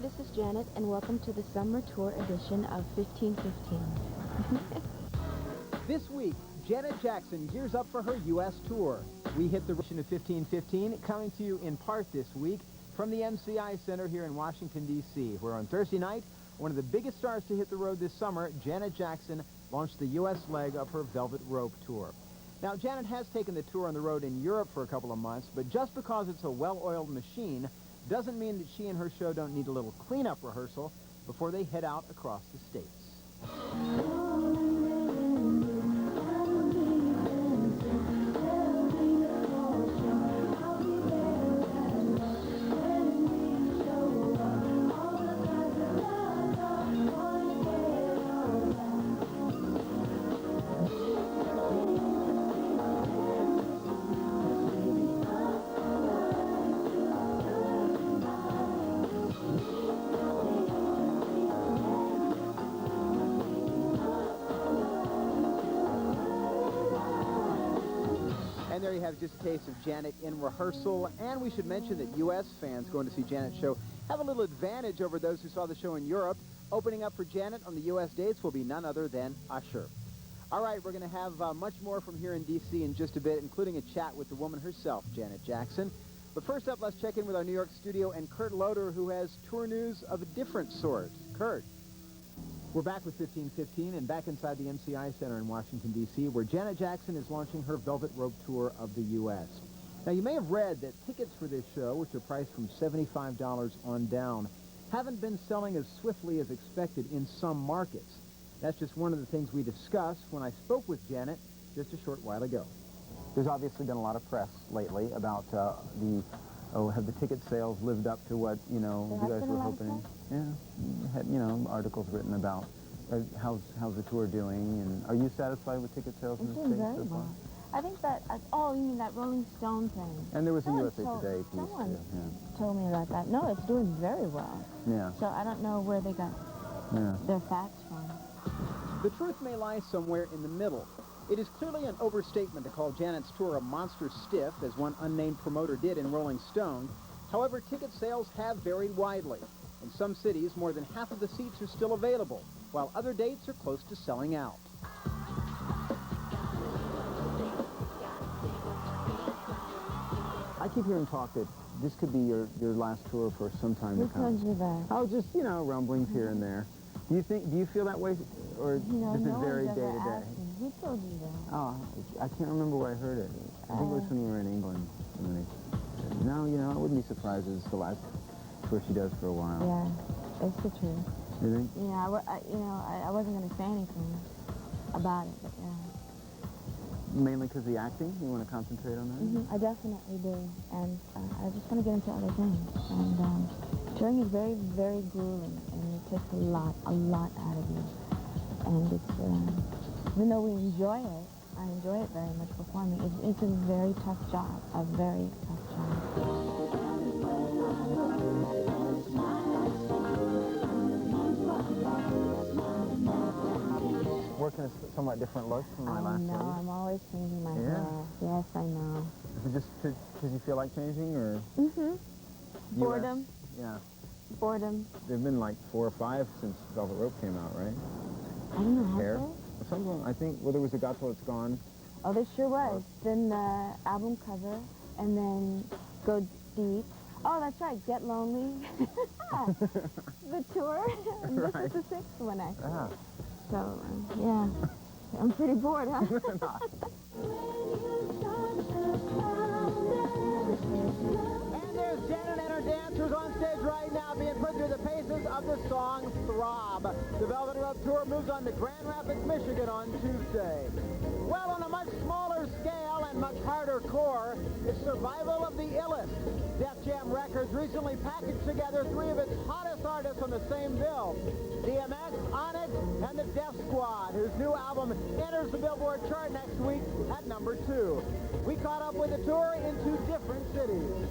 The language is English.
this is Janet, and welcome to the summer tour edition of 1515. This week, Janet Jackson gears up for her U.S. tour. We hit the edition of 1515, coming to you in part this week from the MCI Center here in Washington, D.C., where on Thursday night, one of the biggest stars to hit the road this summer, Janet Jackson, launched the U.S. leg of her Velvet Rope tour. Now, Janet has taken the tour on the road in Europe for a couple of months, but just because it's a well-oiled machine doesn't mean that she and her show don't need a little cleanup rehearsal before they head out across the states. And there you have just a taste of Janet in rehearsal. And we should mention that U.S. fans going to see Janet's show have a little advantage over those who saw the show in Europe. Opening up for Janet on the U.S. dates will be none other than Usher. All right, we're going to have much more from here in D.C. in just a bit, including a chat with the woman herself, Janet Jackson. But first up, let's check in with our New York studio and Kurt Loder, who has tour news of a different sort. Kurt. We're back with 1515 and back inside the MCI Center in Washington, D.C., where Janet Jackson is launching her Velvet Rope tour of the U.S. Now, you may have read that tickets for this show, which are priced from $75 on down, haven't been selling as swiftly as expected in some markets. That's just one of the things we discussed when I spoke with Janet just a short while ago. There's obviously been a lot of press lately about have the ticket sales lived up to what, you guys were hoping? Yeah, had, articles written about how's the tour doing, and are you satisfied with ticket sales in the States so far? I think that, oh, you mean that Rolling Stone thing? And there was a USA Today piece, someone yeah. told me about that. No, it's doing very well. Yeah. So I don't know where they got their facts from. The truth may lie somewhere in the middle. It is clearly an overstatement to call Janet's tour a monster stiff, as one unnamed promoter did in Rolling Stone. However, ticket sales have varied widely. In some cities, more than half of the seats are still available, while other dates are close to selling out. I keep hearing talk that this could be your last tour for some time to come. Who told you that? Oh, just, rumblings here and there. Do you feel that way, or does it vary day to day? Who told you that? Oh, I can't remember where I heard it. I think it was when you were in England. When they said, no, I wouldn't be surprised if it's the last tour she does for a while. Yeah, it's the truth. You think? Yeah, I wasn't going to say anything about it, but yeah. Mainly because of the acting? You want to concentrate on that? I definitely do, and I just want to get into other things. And touring is very, very grueling, and it takes a lot out of you. And it's, even though we enjoy it, I enjoy it very much performing. It's a very tough job, a very tough job. Working a somewhat different look from my last No, I'm always changing my hair. Yes, I know. Is it just because you feel like changing, or? Boredom. Yeah. Boredom. There've been like 4 or 5 since Velvet Rope came out, right? I don't know, Hair? have they? Some of them, I think, there was a Got Till It's Gone. Oh, there sure was. Then the album cover, and then Go Deep. Oh, that's right, Get Lonely. The tour. And this is the 6th one, actually. Ah. So, yeah. I'm pretty bored, huh? And there's Janet and her dancers on stage right now being put through the paces of the song Throb. The Velvet Rope Tour moves on to Grand Rapids, Michigan on Tuesday. Well, on a much smaller scale and much harder core, it's Survival of the Illest. Def Jam Records recently packaged together 3 of its hottest artists on the same bill. DMX, Onyx, and the Def Squad, whose new album enters the Billboard chart next week at #2. We caught up with the tour in 2 different cities.